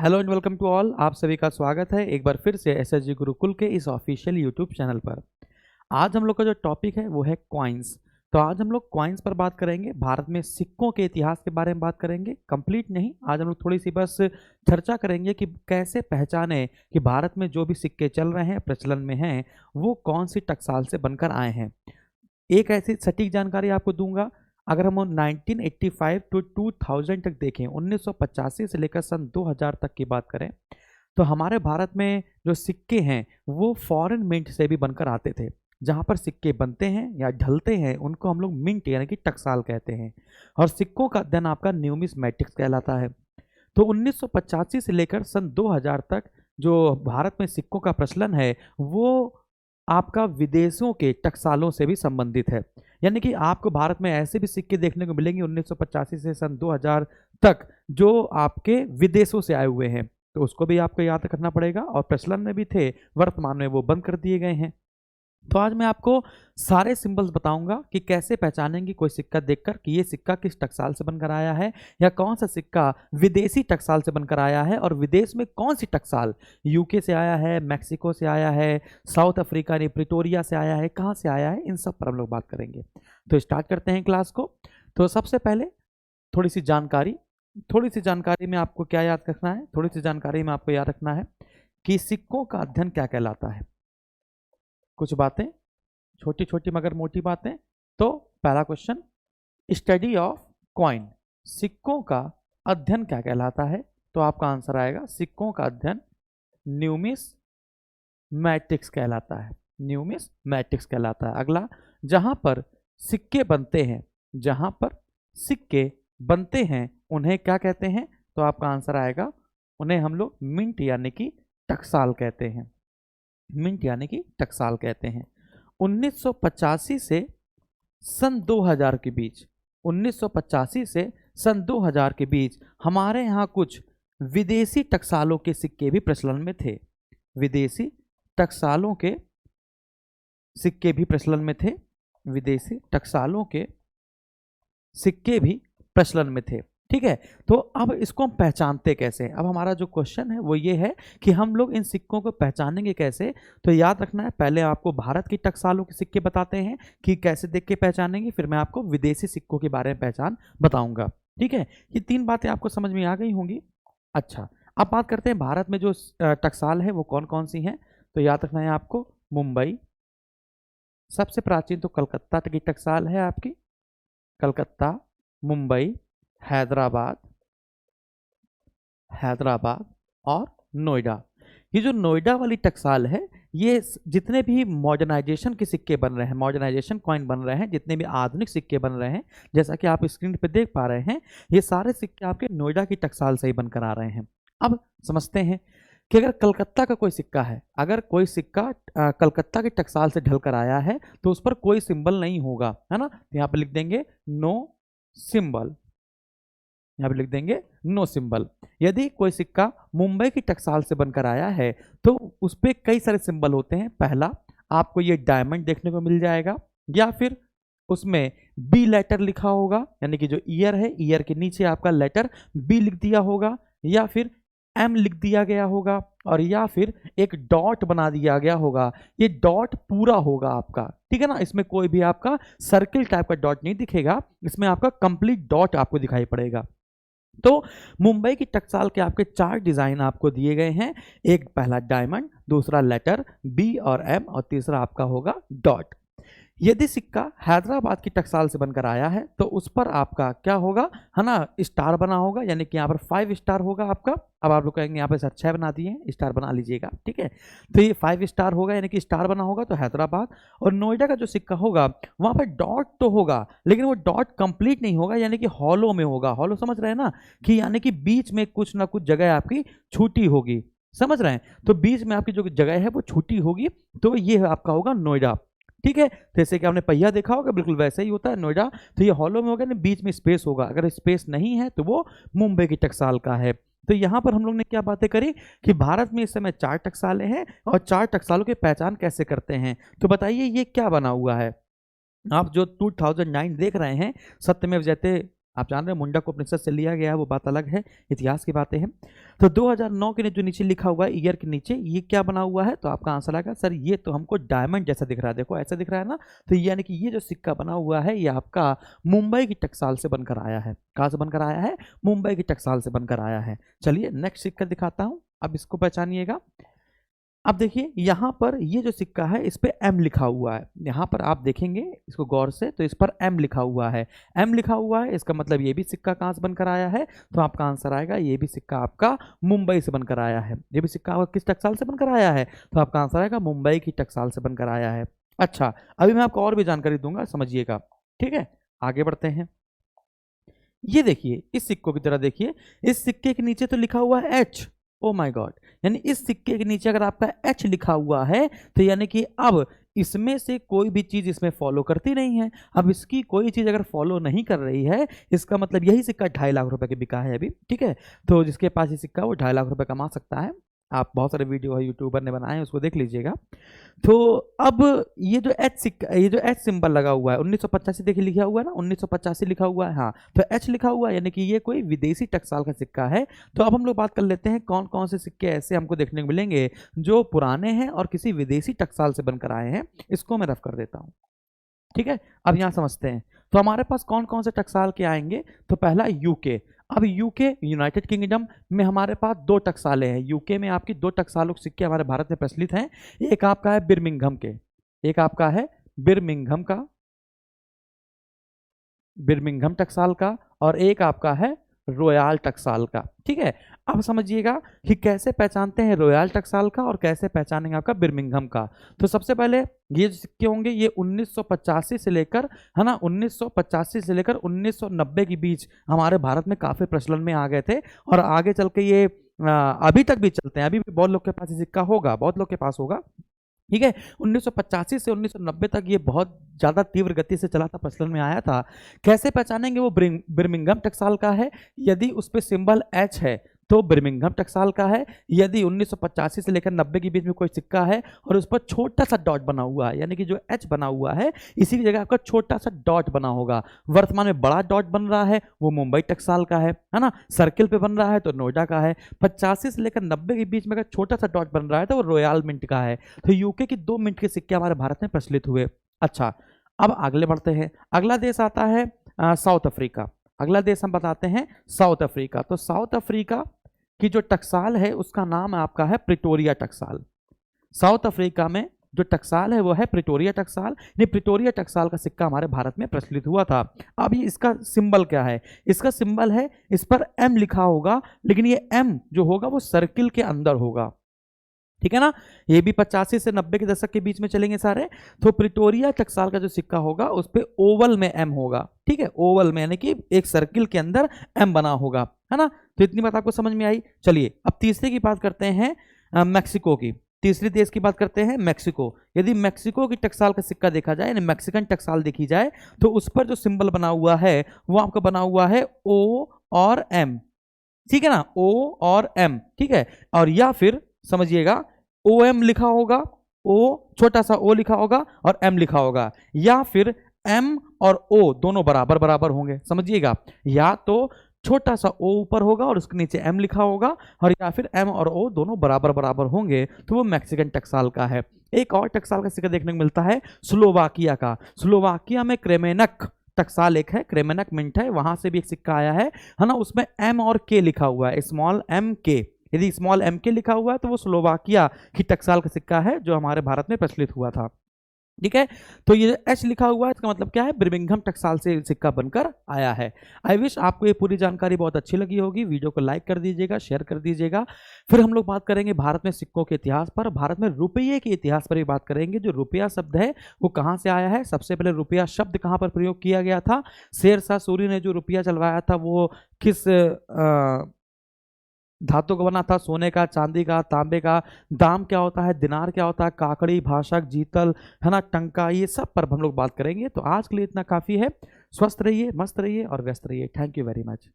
Hello and welcome to all. आप सभी का स्वागत है एक बार फिर से एसएसजी गुरुकुल के इस ऑफिशियल यूट्यूब चैनल पर। आज हम लोग का जो टॉपिक है वो है कॉइन्स। तो आज हम लोग कॉइन्स पर बात करेंगे, भारत में सिक्कों के इतिहास के बारे में बात करेंगे। कंप्लीट नहीं, आज हम लोग थोड़ी सी बस चर्चा करेंगे कि कैसे पहचाने कि भारत में जो भी सिक्के चल रहे हैं, प्रचलन में हैं, वो कौन सी टकसाल से बनकर आए हैं। एक ऐसी सटीक जानकारी आपको दूंगा। अगर हम 1985 टू 2000 तक देखें, 1985 से लेकर सन 2000 तक की बात करें, तो हमारे भारत में जो सिक्के हैं वो फॉरेन मिंट से भी बनकर आते थे। जहाँ पर सिक्के बनते हैं या ढलते हैं उनको हम लोग मिंट यानी कि टकसाल कहते हैं। और सिक्कों का अध्ययन आपका न्यूमिस्मेटिक्स कहलाता है। तो 1985 से लेकर सन 2000 तक जो भारत में सिक्कों का प्रचलन है वो आपका विदेशों के टकसालों से भी संबंधित है। यानी कि आपको भारत में ऐसे भी सिक्के देखने को मिलेंगे 1985 से सन 2000 तक जो आपके विदेशों से आए हुए हैं, तो उसको भी आपको याद रखना पड़ेगा। और प्रचलन में भी थे, वर्तमान में वो बंद कर दिए गए हैं। तो आज मैं आपको सारे सिंबल्स बताऊंगा कि कैसे पहचानेंगे कोई सिक्का देखकर कि ये सिक्का किस टकसाल से बनकर आया है, या कौन सा सिक्का विदेशी टकसाल से बनकर आया है, और विदेश में कौन सी टकसाल यूके से आया है, मैक्सिको से आया है, साउथ अफ्रीका ने प्रिटोरिया से आया है, कहाँ से आया है, इन सब पर हम लोग बात करेंगे। तो स्टार्ट करते हैं क्लास को। तो सबसे पहले थोड़ी सी जानकारी में आपको क्या याद रखना है, थोड़ी सी जानकारी में आपको याद रखना है कि सिक्कों का अध्ययन क्या कहलाता है। कुछ बातें छोटी छोटी मगर मोटी बातें। तो पहला क्वेश्चन, स्टडी ऑफ कॉइन, सिक्कों का अध्ययन क्या कहलाता है। तो आपका आंसर आएगा सिक्कों का अध्ययन न्यूमिस्मैटिक्स कहलाता है। न्यूमिस्मैटिक्स कहलाता है। अगला, जहां पर सिक्के बनते हैं, जहां पर सिक्के बनते हैं उन्हें क्या कहते हैं। तो आपका आंसर आएगा उन्हें हम लोग मिंट यानी कि टकसाल कहते हैं। मिंट यानी कि टकसाल कहते हैं। 1985 से सन 2000 के बीच, 1985 से सन 2000 के बीच हमारे यहाँ कुछ विदेशी टकसालों के सिक्के भी प्रचलन में थे। विदेशी टकसालों के सिक्के भी प्रचलन में थे। विदेशी टकसालों के सिक्के भी प्रचलन में थे। ठीक है, तो अब इसको हम पहचानते कैसे। अब हमारा जो क्वेश्चन है वो ये है कि हम लोग इन सिक्कों को पहचानेंगे कैसे। तो याद रखना है, पहले आपको भारत की टकसालों के सिक्के बताते हैं कि कैसे देख के पहचानेंगे, फिर मैं आपको विदेशी सिक्कों के बारे में पहचान बताऊंगा। ठीक है, ये तीन बातें आपको समझ में आ गई होंगी। अच्छा, अब बात करते हैं भारत में जो टकसाल है वो कौन कौन सी हैं। तो याद रखना है आपको, मुंबई सबसे प्राचीन, तो कलकत्ता की टकसाल है आपकी। कलकत्ता, मुंबई, हैदराबाद और नोएडा। ये जो नोएडा वाली टकसाल है, ये जितने भी मॉडर्नाइजेशन के सिक्के बन रहे हैं, मॉडर्नाइजेशन कॉइन बन रहे हैं, जितने भी आधुनिक सिक्के बन रहे हैं, जैसा कि आप स्क्रीन पे देख पा रहे हैं, ये सारे सिक्के आपके नोएडा की टकसाल से ही बनकर आ रहे हैं। अब समझते हैं कि अगर कलकत्ता का कोई सिक्का है, अगर कोई सिक्का कलकत्ता की टकसाल से ढलकर आया है तो उस पर कोई सिंबल नहीं होगा, है ना। तो यहाँ पे लिख देंगे नो सिंबल, यहाँ पे लिख देंगे नो सिंबल। यदि कोई सिक्का मुंबई की टकसाल से बनकर आया है तो उस पर कई सारे सिंबल होते हैं। पहला, आपको ये डायमंड देखने को मिल जाएगा, या फिर उसमें बी लेटर लिखा होगा, यानी कि जो ईयर है, ईयर के नीचे आपका लेटर बी लिख दिया होगा, या फिर एम लिख दिया गया होगा, और या फिर एक डॉट बना दिया गया होगा। ये डॉट पूरा होगा आपका, ठीक है ना। इसमें कोई भी आपका सर्किल टाइप का डॉट नहीं दिखेगा, इसमें आपका कंप्लीट डॉट आपको दिखाई पड़ेगा। तो मुंबई की टकसाल के आपके 4 डिजाइन आपको दिए गए हैं। एक पहला डायमंड, दूसरा लेटर बी और एम, और तीसरा आपका होगा डॉट। यदि सिक्का हैदराबाद की टकसाल से बनकर आया है तो उस पर आपका क्या होगा, है ना, स्टार बना होगा, यानी कि यहाँ पर 5 स्टार होगा आपका। अब आप लोग कहेंगे यहाँ पे सर 6 बना दिए हैं, स्टार बना लीजिएगा, ठीक है। तो ये 5 स्टार होगा, यानी कि स्टार बना होगा, तो हैदराबाद। और नोएडा का जो सिक्का होगा वहाँ पर डॉट तो होगा, लेकिन वो डॉट कंप्लीट नहीं होगा, यानी कि हॉलो में होगा। हॉलो समझ रहे हैं ना, कि यानी कि बीच में कुछ ना कुछ जगह आपकी छूटी होगी, समझ रहे हैं। तो बीच में आपकी जो जगह है वो छूटी होगी, तो ये आपका होगा नोएडा। ठीक है, जैसे कि आपने पहिया देखा होगा, बिल्कुल वैसे ही होता है नोएडा। तो ये हॉलो में होगा ना, बीच में स्पेस होगा। अगर स्पेस नहीं है तो वो मुंबई की टकसाल का है। तो यहाँ पर हम लोग ने क्या बातें करी कि भारत में इस समय 4 टकसालें हैं, और 4 टकसालों की पहचान कैसे करते हैं। तो बताइए ये क्या बना हुआ है। आप जो 2009 देख रहे हैं, सत्यमेव जयते आप जान रहे हैं मुंडक उपनिषद से लिया गया है, वो बात अलग है, इतिहास की बातें हैं। तो 2009 के जो नीचे लिखा हुआ है ईयर के नीचे, ये क्या बना हुआ है? तो आपका आंसर आएगा सर ये तो हमको डायमंड जैसा दिख रहा है, देखो ऐसा दिख रहा है ना। तो यानी कि ये जो सिक्का बना हुआ है ये आपका मुंबई की टकसाल से बनकर आया है। कहाँ से बनकर आया है? मुंबई की टकसाल से बनकर आया है। चलिए नेक्स्ट सिक्का दिखाता हूँ, अब इसको पहचानिएगा। अब देखिए यहाँ पर ये जो सिक्का है इस पे एम लिखा हुआ है। यहाँ पर आप देखेंगे इसको गौर से तो इस पर एम लिखा हुआ है। एम लिखा हुआ है इसका मतलब ये भी सिक्का कहाँ से बनकर आया है? तो आपका आंसर आएगा ये भी सिक्का आपका मुंबई से बनकर आया है। ये भी सिक्का आपका किस टकसाल से बनकर आया है? तो आपका आंसर आएगा मुंबई की टकसाल से बनकर आया है। अच्छा, अभी मैं आपको और भी जानकारी दूंगा, समझिएगा, ठीक है। आगे बढ़ते हैं। ये देखिए इस सिक्कों की तरह देखिए, इस सिक्के के नीचे तो लिखा हुआ है एच। ओ माय गॉड, यानी इस सिक्के के नीचे अगर आपका एच लिखा हुआ है तो यानी कि अब इसमें से कोई भी चीज इसमें फॉलो करती नहीं है। अब इसकी कोई चीज अगर फॉलो नहीं कर रही है, इसका मतलब यही सिक्का 2.5 लाख रुपए के बिका है अभी, ठीक है। तो जिसके पास ये सिक्का वो 2.5 लाख रुपए कमा सकता है। आप बहुत सारे वीडियो है यूट्यूबर ने बनाए हैं, उसको देख लीजिएगा। तो अब ये जो एच सिक्का, ये जो एच सिंबल लगा हुआ है 1985 देखिए लिखा हुआ है ना, 1985 लिखा हुआ है, हाँ। तो एच लिखा हुआ है यानी कि ये कोई विदेशी टकसाल का सिक्का है। तो अब हम लोग बात कर लेते हैं कौन कौन से सिक्के ऐसे हमको देखने को मिलेंगे जो पुराने हैं और किसी विदेशी टकसाल से बनकर आए हैं। इसको मैं रफ कर देता हूँ, ठीक है। अब यहाँ समझते हैं तो हमारे पास कौन कौन से टकसाल के आएंगे। तो पहला यूके। अब यूके यूनाइटेड किंगडम में हमारे पास 2 टकसालें हैं। यूके में आपकी 2 टकसालों के सिक्के हमारे भारत में प्रचलित हैं। एक आपका है बिर्मिंघम के, एक आपका है बिर्मिंघम का, बिर्मिंघम टकसाल का, और एक आपका है रॉयल टकसाल का, ठीक है। अब समझिएगा कि कैसे पहचानते हैं रॉयल टकसाल का और कैसे पहचानेंगे आपका बिर्मिंघम का। तो सबसे पहले ये जो सिक्के होंगे ये 1985 से लेकर, है ना, 1985 से लेकर 1990 के बीच हमारे भारत में काफी प्रचलन में आ गए थे और आगे चल के ये अभी तक भी चलते हैं। अभी भी बहुत लोग के पास ये सिक्का होगा, बहुत लोग के पास होगा, ठीक है। 1985 से 1990 तक ये बहुत ज्यादा तीव्र गति से चला था, प्रचलन में आया था। कैसे पहचानेंगे वो बिर्मिंघम टकसाल का है? यदि उस पे सिंबल एच है तो बिर्मिंघम टकसाल का है। यदि 1985 से लेकर 90 के बीच में कोई सिक्का है और उस पर छोटा सा डॉट बना हुआ है, यानी कि जो एच बना हुआ है इसी की जगह आपका छोटा सा डॉट बना होगा। वर्तमान में बड़ा डॉट बन रहा है वो मुंबई टकसाल का है ना। सर्किल पे बन रहा है तो नोएडा का है। 85 से लेकर 90 के बीच में अगर छोटा सा डॉट बन रहा है तो वो रॉयल मिंट का है। तो यूके की 2 मिंट के सिक्के हमारे भारत में प्रचलित हुए। अच्छा, अब आगे बढ़ते हैं। अगला देश आता है साउथ अफ्रीका। अगला देश हम बताते हैं साउथ अफ्रीका। तो साउथ अफ्रीका की जो टकसाल है उसका नाम आपका है प्रिटोरिया टकसाल। साउथ अफ्रीका में जो टकसाल है वो है प्रिटोरिया टकसाल। ये प्रिटोरिया टकसाल का सिक्का हमारे भारत में प्रचलित हुआ था। अब ये इसका सिंबल क्या है? इसका सिंबल है, इस पर एम लिखा होगा, लेकिन ये एम जो होगा वो सर्किल के अंदर होगा, ठीक है ना। ये भी 85 से 90 के दशक के बीच में चलेंगे सारे। तो प्रिटोरिया टकसाल का जो सिक्का होगा उस पे ओवल में एम होगा, ठीक है, ओवल में, यानी कि एक सर्किल के अंदर एम बना होगा, है ना। तो इतनी बात आपको समझ में आई। चलिए अब तीसरे की बात करते हैं, मैक्सिको की। तीसरी देश की बात करते हैं मैक्सिको। यदि मैक्सिको की टकसाल का सिक्का देखा जाए, यानी मैक्सिकन टकसाल देखी जाए, तो उस पर जो सिंबल बना हुआ है वो आपका बना हुआ है ओ और एम, ठीक है ना, ओ और एम, ठीक है। और या फिर समझिएगा ओ एम लिखा होगा, ओ छोटा सा ओ लिखा होगा और एम लिखा होगा, या फिर एम और ओ दोनों बराबर बराबर होंगे, समझिएगा। या तो छोटा सा ओ ऊपर होगा और उसके नीचे एम लिखा होगा, और या फिर एम और ओ दोनों बराबर बराबर होंगे, तो वो मैक्सिकन टकसाल का है। एक और टकसाल का सिक्का देखने को मिलता है स्लोवाकिया का। स्लोवाकिया में क्रेमेनक टकसाल एक है, क्रेमेनक मिंट है, वहां से भी एक सिक्का आया है ना। उसमें एम और के लिखा हुआ है, स्मॉल एम के। यदि स्मॉल एम के लिखा हुआ है तो वो स्लोवाकिया की टकसाल का सिक्का है जो हमारे भारत में प्रचलित हुआ था, ठीक है। तो ये एच लिखा हुआ है इसका मतलब क्या है? बिर्मिंघम टकसाल से सिक्का बनकर आया है। आई विश आपको ये पूरी जानकारी बहुत अच्छी लगी होगी। वीडियो को लाइक कर दीजिएगा, शेयर कर दीजिएगा। फिर हम लोग बात करेंगे भारत में सिक्कों के इतिहास पर, भारत में रुपये के इतिहास पर भी बात करेंगे। जो रुपया शब्द है वो कहाँ से आया है, सबसे पहले रुपया शब्द कहाँ पर प्रयोग किया गया था, शेरशाह सूरी ने जो रुपया चलवाया था वो किस धातु का बना था, सोने का, चांदी का, तांबे का। दाम क्या होता है, दिनार क्या होता है, काकड़ी, भाषक, जीतल, है ना, टंका, ये सब पर हम लोग बात करेंगे। तो आज के लिए इतना काफ़ी है। स्वस्थ रहिए, मस्त रहिए और व्यस्त रहिए। Thank you very much.